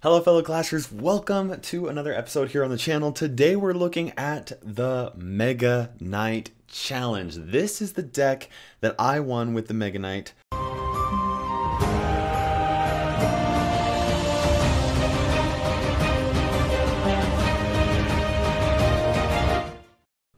Hello fellow Clashers, welcome to another episode here on the channel. Today we're looking at the Mega Knight Challenge. This is the deck that I won with the Mega Knight.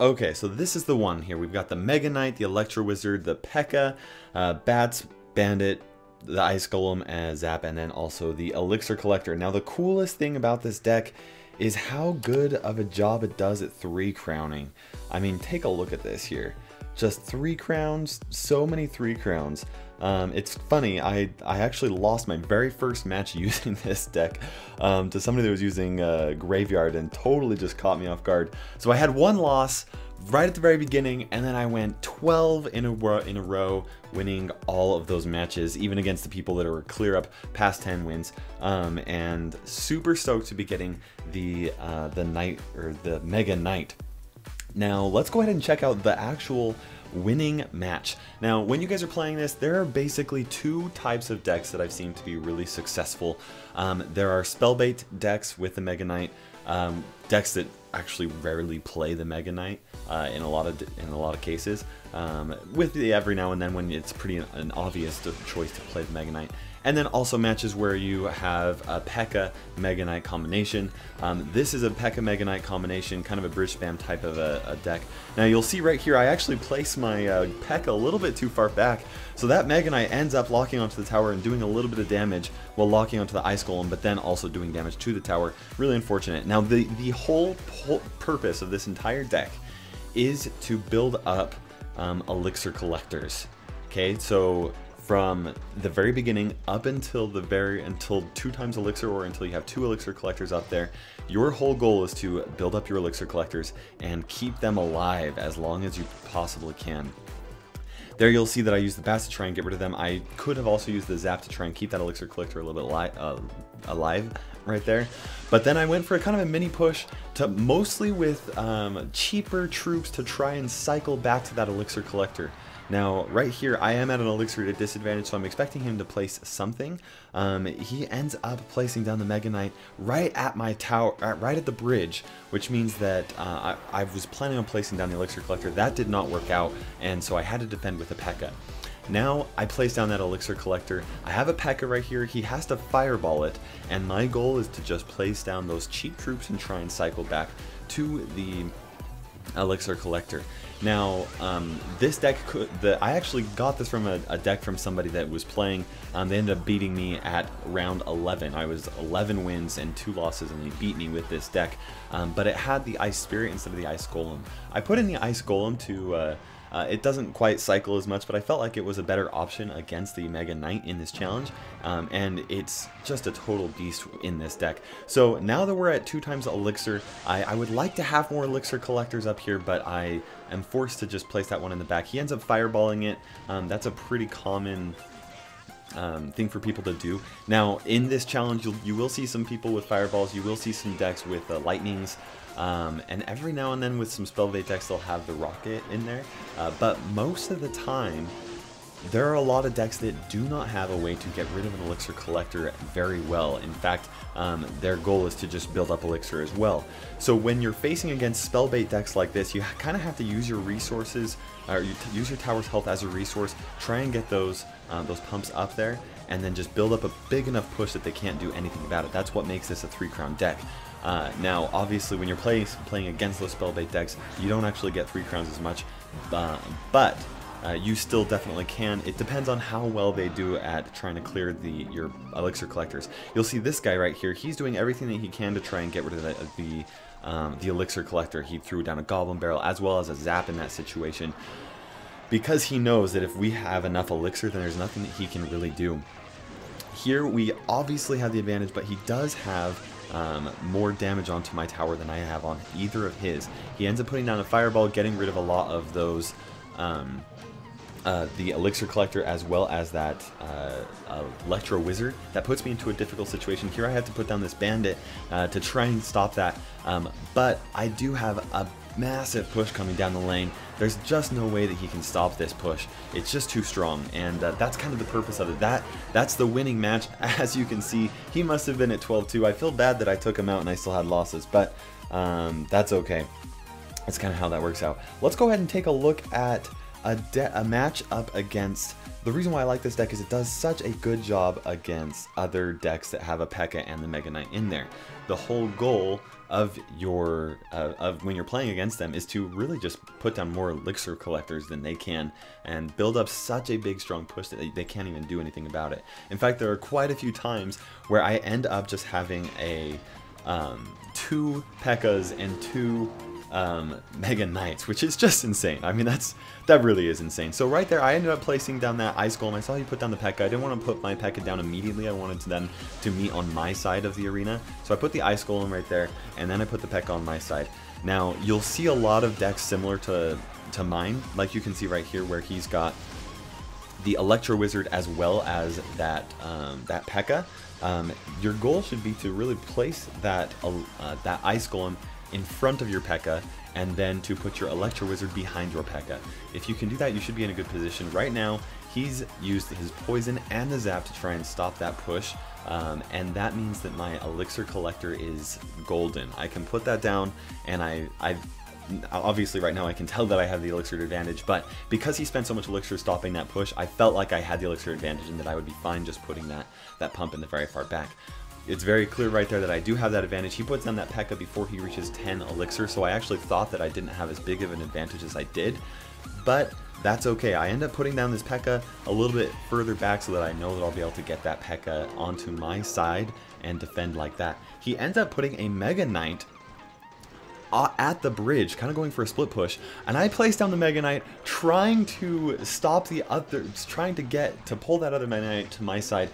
Okay, so this is the one here. We've got the Mega Knight, the Electro Wizard, the P.E.K.K.A, Bats, Bandit, the Ice Golem as Zap, and then also the Elixir Collector. Now the coolest thing about this deck is how good of a job it does at 3 crowning. I mean, take a look at this here. Just 3 crowns, so many 3 crowns. It's funny, I actually lost my very first match using this deck to somebody that was using Graveyard and totally just caught me off guard. So I had one loss right at the very beginning, and then I went 12 in a row, winning all of those matches, even against the people that were clear up past 10 wins. And super stoked to be getting the Mega Knight. Now let's go ahead and check out the actual winning match. Now when you guys are playing this, there are basically 2 types of decks that I've seen to be really successful. There are spellbait decks with the Mega Knight, decks that actually rarely play the Mega Knight in a lot of cases, with the every now and then when it's pretty an obvious choice to play the Mega Knight. And then also matches where you have a P.E.K.K.A Mega Knight combination. This is a P.E.K.K.A Mega Knight combination, kind of a bridge spam type of a deck. Now you'll see right here, I actually placed my P.E.K.K.A a little bit too far back, so that Mega Knight ends up locking onto the tower and doing a little bit of damage while locking onto the Ice Golem, but then also doing damage to the tower. Really unfortunate. Now the whole purpose of this entire deck is to build up Elixir Collectors. Okay, so from the very beginning up until 2 times Elixir, or until you have 2 Elixir Collectors up there, your whole goal is to build up your Elixir Collectors and keep them alive as long as you possibly can. There you'll see that I used the Bats to try and get rid of them. I could have also used the Zap to try and keep that Elixir Collector a little bit alive right there. But then I went for a kind of a mini push to mostly with cheaper troops to try and cycle back to that Elixir Collector. Now, right here, I am at an Elixir disadvantage, so I'm expecting him to place something. He ends up placing down the Mega Knight right at my tower, right at the bridge, which means that I was planning on placing down the Elixir Collector. That did not work out, and so I had to defend with a P.E.K.K.A. Now, I place down that Elixir Collector. I have a P.E.K.K.A right here. He has to fireball it, and my goal is to just place down those cheap troops and try and cycle back to the Elixir Collector. Now, this deck, I actually got this from a deck from somebody that was playing. They ended up beating me at round 11. I was 11 wins and 2 losses, and they beat me with this deck. But it had the Ice Spirit instead of the Ice Golem. I put in the Ice Golem to it doesn't quite cycle as much, but I felt like it was a better option against the Mega Knight in this challenge, and it's just a total beast in this deck. So now that we're at 2 times Elixir, I would like to have more Elixir Collectors up here, but I am forced to just place that one in the back. He ends up fireballing it. That's a pretty common thing for people to do. Now in this challenge, you will see some people with fireballs, you will see some decks with lightnings, and every now and then with some spellbait decks they'll have the rocket in there, but most of the time there are a lot of decks that do not have a way to get rid of an Elixir Collector very well. In fact, their goal is to just build up Elixir as well. So when you're facing against spellbait decks like this, you kind of have to use your resources, or use your tower's health as a resource, try and get those pumps up there, and then just build up a big enough push that they can't do anything about it. That's what makes this a 3-crown deck. Now, obviously, when you're playing against those spellbait decks, you don't actually get 3 crowns as much, but you still definitely can. It depends on how well they do at trying to clear your Elixir Collectors. You'll see this guy right here. He's doing everything that he can to try and get rid of the Elixir Collector. He threw down a Goblin Barrel as well as a Zap in that situation, because he knows that if we have enough Elixir, then there's nothing that he can really do. Here we obviously have the advantage, but he does have more damage onto my tower than I have on either of his. He ends up putting down a Fireball, getting rid of a lot of those the Elixir Collector as well as that Electro Wizard. That puts me into a difficult situation. Here I have to put down this Bandit to try and stop that, but I do have a massive push coming down the lane. There's just no way that he can stop this push. It's just too strong, and that's kind of the purpose of it. That's the winning match. As you can see, he must have been at 12-2. I feel bad that I took him out and I still had losses, but that's okay. That's kind of how that works out. Let's go ahead and take a look at a match up against... The reason why I like this deck is it does such a good job against other decks that have a P.E.K.K.A and the Mega Knight in there. The whole goal of your when you're playing against them is to really just put down more elixir collectors than they can and build up such a big strong push that they can't even do anything about it. In fact, there are quite a few times where I end up just having a 2 P.E.K.K.As and 2 Mega Knights, which is just insane. I mean, that really is insane. So right there, I ended up placing down that Ice Golem. I saw you put down the P.E.K.K.A. I didn't want to put my P.E.K.K.A down immediately. I wanted them to meet on my side of the arena. So I put the Ice Golem right there, and then I put the P.E.K.K.A on my side. Now, you'll see a lot of decks similar to mine, like you can see right here where he's got the Electro Wizard as well as that P.E.K.K.A. Your goal should be to really place that Ice Golem in front of your P.E.K.K.A and then to put your Electro Wizard behind your P.E.K.K.A. If you can do that, you should be in a good position. Right now, he's used his Poison and the Zap to try and stop that push, and that means that my Elixir Collector is golden. I can put that down, and I obviously right now I can tell that I have the Elixir advantage, but because he spent so much Elixir stopping that push, I felt like I had the Elixir advantage and that I would be fine just putting that pump in the very far back. It's very clear right there that I do have that advantage. He puts down that P.E.K.K.A before he reaches 10 Elixir, so I actually thought that I didn't have as big of an advantage as I did, but that's okay. I end up putting down this P.E.K.K.A a little bit further back so that I know that I'll be able to get that P.E.K.K.A onto my side and defend like that. He ends up putting a Mega Knight at the bridge, kind of going for a split push, and I placed down the Mega Knight trying to stop the other, trying to pull that other Mega Knight to my side.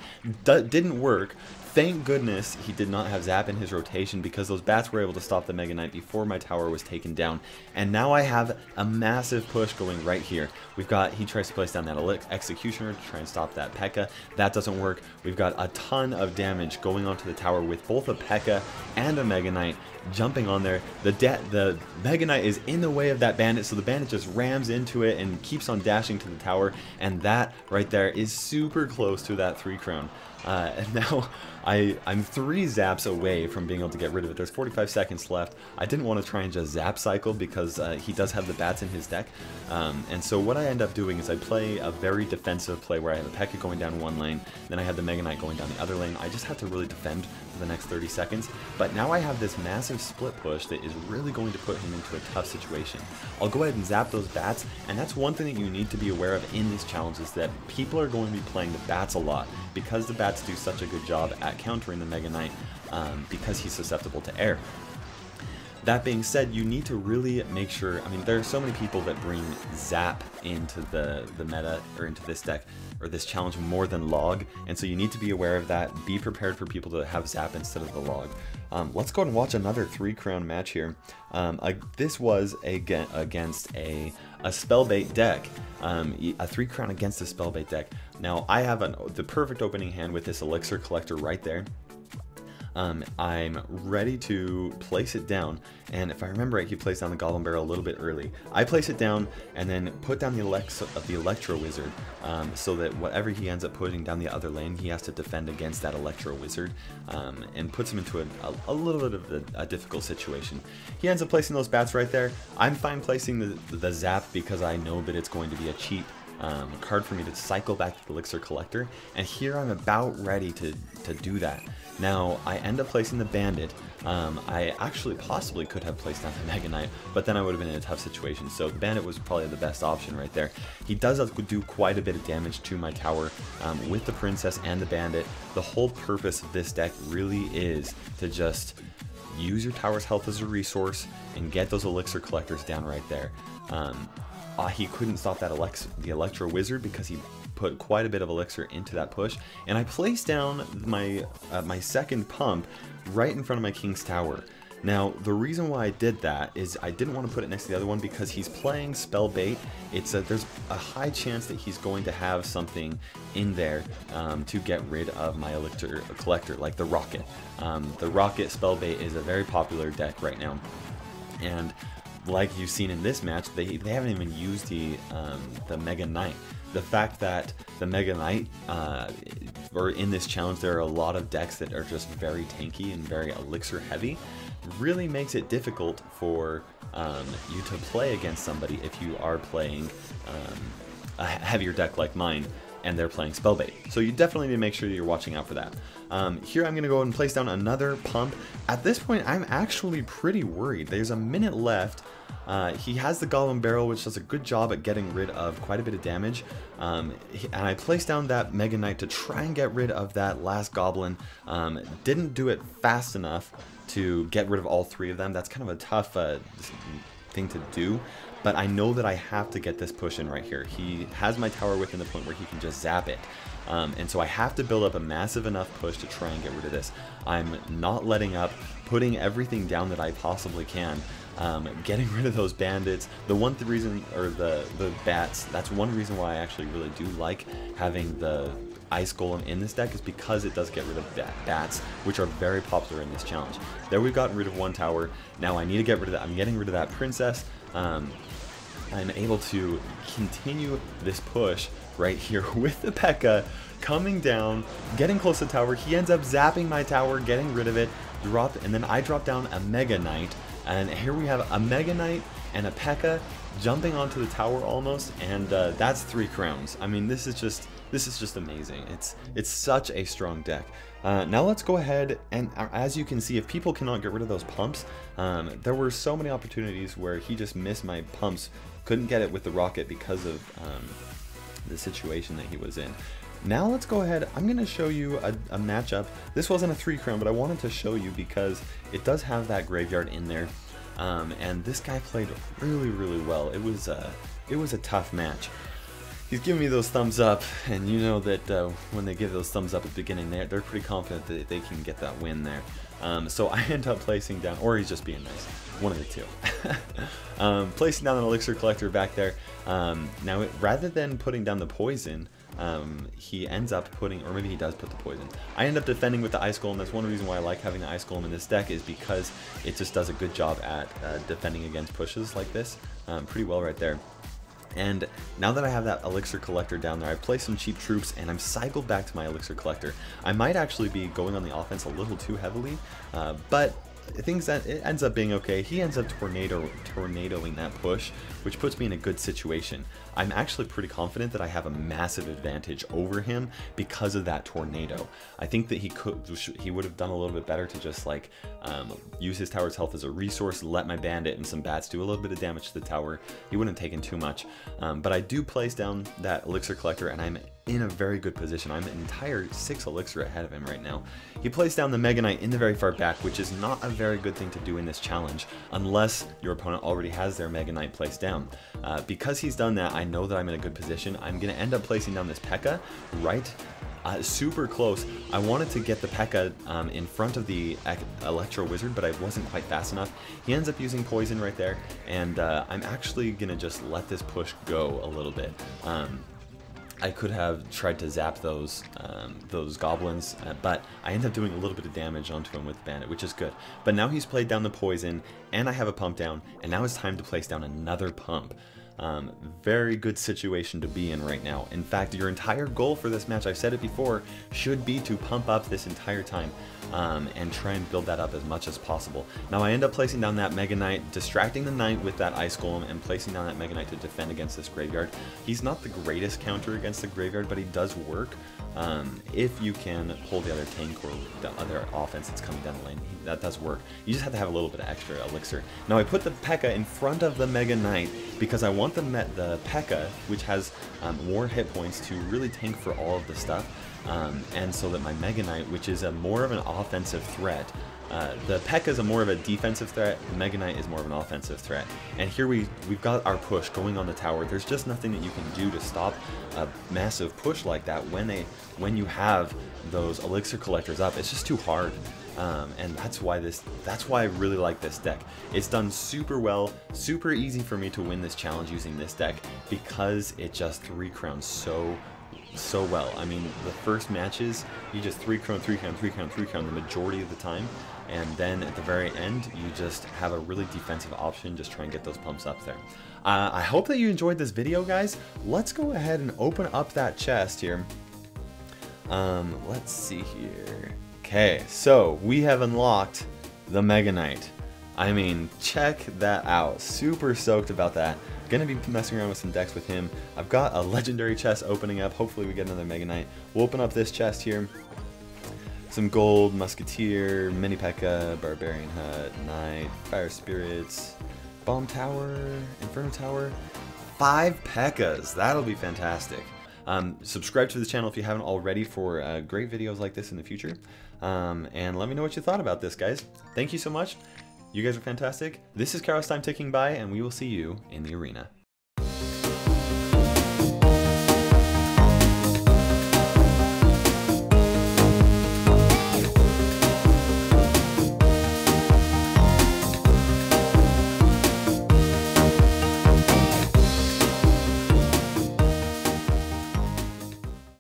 Didn't work. Thank goodness he did not have Zap in his rotation, because those bats were able to stop the Mega Knight before my tower was taken down. And now I have a massive push going right here. He tries to place down that Executioner to try and stop that P.E.K.K.A. That doesn't work. We've got a ton of damage going onto the tower with both a P.E.K.K.A and a Mega Knight jumping on there. The Mega Knight is in the way of that bandit, so the bandit just rams into it and keeps on dashing to the tower, and that right there is super close to that 3 crown. And now I'm 3 zaps away from being able to get rid of it. There's 45 seconds left. I didn't want to try and just zap cycle because he does have the bats in his deck. And so what I end up doing is I play a very defensive play where I have a P.E.K.K.A going down one lane, then I have the Mega Knight going down the other lane. I just have to really defend for the next 30 seconds. But now I have this massive split push that is really going to put him into a tough situation. I'll go ahead and zap those bats, and that's one thing that you need to be aware of in this challenge, is that people are going to be playing the bats a lot, because the bats do such a good job at countering the Mega Knight, because he's susceptible to air. That being said, you need to really make sure, I mean, there are so many people that bring Zap into the meta, or into this deck, or this challenge, more than Log, and so you need to be aware of that. Be prepared for people to have Zap instead of the Log. Let's go and watch another 3 crown match here. This was against a Spellbait deck, a 3 crown against a Spellbait deck. Now, I have the perfect opening hand with this Elixir Collector right there. I'm ready to place it down, and if I remember right, he placed down the Goblin Barrel a little bit early. I place it down and then put down the Electro Wizard, so that whatever he ends up putting down the other lane, he has to defend against that Electro Wizard, and puts him into a little bit of a difficult situation. He ends up placing those bats right there. I'm fine placing the Zap because I know that it's going to be a cheap card for me to cycle back to the Elixir Collector, and here I'm about ready to do that. Now, I end up placing the Bandit. I actually possibly could have placed down the Mega Knight, but then I would have been in a tough situation, so the Bandit was probably the best option right there. He does do quite a bit of damage to my tower with the Princess and the Bandit. The whole purpose of this deck really is to just use your tower's health as a resource and get those Elixir Collectors down right there. He couldn't stop that the Electro Wizard because he put quite a bit of Elixir into that push, and I placed down my second pump right in front of my King's Tower. Now, the reason why I did that is I didn't want to put it next to the other one because he's playing Spellbait. There's a high chance that he's going to have something in there to get rid of my Elixir Collector, like the Rocket. The Rocket Spellbait is a very popular deck right now, and like you've seen in this match, they haven't even used the Mega Knight. The fact that the Mega Knight, or in this challenge, there are a lot of decks that are just very tanky and very elixir heavy, really makes it difficult for you to play against somebody if you are playing a heavier deck like mine and they're playing Spellbait. So you definitely need to make sure that you're watching out for that. Here I'm going to go and place down another pump. At this point, I'm actually pretty worried. There's a minute left. He has the Goblin Barrel, which does a good job at getting rid of quite a bit of damage. And I placed down that Mega Knight to try and get rid of that last Goblin. Didn't do it fast enough to get rid of all three of them. That's kind of a tough thing to do. But I know that I have to get this push in right here. He has my tower within the point where he can just zap it. And so I have to build up a massive enough push to try and get rid of this. I'm not letting up, putting everything down that I possibly can. Getting rid of those bandits. The reason, or the bats, that's one reason why I actually really do like having the Ice Golem in this deck, is because it does get rid of bats, which are very popular in this challenge. There we've gotten rid of one tower. Now I need to get rid of that. I'm getting rid of that princess. I'm able to continue this push right here with the P.E.K.K.A. coming down, getting close to the tower. He ends up zapping my tower, getting rid of it, and then I drop down a Mega Knight, and here we have a Mega Knight and a P.E.K.K.A. jumping onto the tower almost, and that's 3 crowns. I mean, this is just amazing. It's such a strong deck. Now let's go ahead, and as you can see, if people cannot get rid of those pumps, there were so many opportunities where he just missed my pumps, couldn't get it with the rocket because of the situation that he was in. Now let's go ahead, I'm going to show you a matchup. This wasn't a 3 crown, but I wanted to show you because it does have that graveyard in there. And this guy played really, really well. It was a tough match. He's giving me those thumbs up, and you know that when they give those thumbs up at the beginning, they're pretty confident that they can get that win there. So I end up placing down, or he's just being nice, one of the two. Placing down an Elixir Collector back there. Now, rather than putting down the poison, he ends up putting, or maybe he does put the poison. I end up defending with the Ice Golem. That's one reason why I like having the Ice Golem in this deck, is because it just does a good job at defending against pushes like this. Pretty well right there. And now that I have that Elixir Collector down there, I've placed some cheap troops, and I'm cycled back to my Elixir Collector. I might actually be going on the offense a little too heavily, but it ends up being okay. He ends up tornadoing that push, which puts me in a good situation. I'm actually pretty confident that I have a massive advantage over him because of that tornado. I think that he would have done a little bit better to just like use his tower's health as a resource, let my bandit and some bats do a little bit of damage to the tower. He wouldn't have taken too much, but I do place down that Elixir Collector, and I'm in a very good position. I'm an entire 6 elixir ahead of him right now. He placed down the Mega Knight in the very far back, which is not a very good thing to do in this challenge unless your opponent already has their Mega Knight placed down. Because he's done that, I know that I'm in a good position. I'm going to end up placing down this P.E.K.K.A. right super close. I wanted to get the P.E.K.K.A. In front of the Electro Wizard, but I wasn't quite fast enough. He ends up using poison right there, and I'm actually going to just let this push go a little bit. I could have tried to zap those goblins, but I end up doing a little bit of damage onto him with Bandit, which is good. But now he's played down the poison, and I have a pump down, and now it's time to place down another pump. Very good situation to be in right now. In fact, your entire goal for this match, I've said it before, should be to pump up this entire time and try and build that up as much as possible. Now I end up placing down that Mega Knight, distracting the Knight with that Ice Golem, and placing down that Mega Knight to defend against this graveyard. He's not the greatest counter against the graveyard, but he does work if you can pull the other tank or the other offense that's coming down the lane. That does work. You just have to have a little bit of extra elixir. Now I put the P.E.K.K.A. in front of the Mega Knight because I want the P.E.K.K.A., which has more hit points, to really tank for all of the stuff. And so that my Mega Knight, which is more of an offensive threat, the P.E.K.K.A. is more of a defensive threat, the Mega Knight is more of an offensive threat. And here we've got our push going on the tower. There's just nothing that you can do to stop a massive push like that when you have those Elixir Collectors up. It's just too hard. And that's why I really like this deck. It's done super well, super easy for me to win this challenge using this deck because it just 3 crowns so so well. I mean, the first matches, you just 3-crown, 3-crown, 3-crown, 3-crown the majority of the time, and then at the very end, you just have a really defensive option, just try and get those pumps up there. I hope that you enjoyed this video, guys. Let's go ahead and open up that chest here. Let's see here. Okay, so we have unlocked the Mega Knight. I mean, check that out. Super stoked about that. Gonna be messing around with some decks with him. I've got a legendary chest opening up. Hopefully we get another Mega Knight. We'll open up this chest here. Some gold, Musketeer, Mini Pekka, Barbarian Hut, Knight, Fire Spirits, Bomb Tower, Inferno Tower. 5 Pekkas. That'll be fantastic. Subscribe to the channel if you haven't already for great videos like this in the future. And let me know what you thought about this, guys. Thank you so much. You guys are fantastic. This is Kairos Time ticking by, and we will see you in the arena.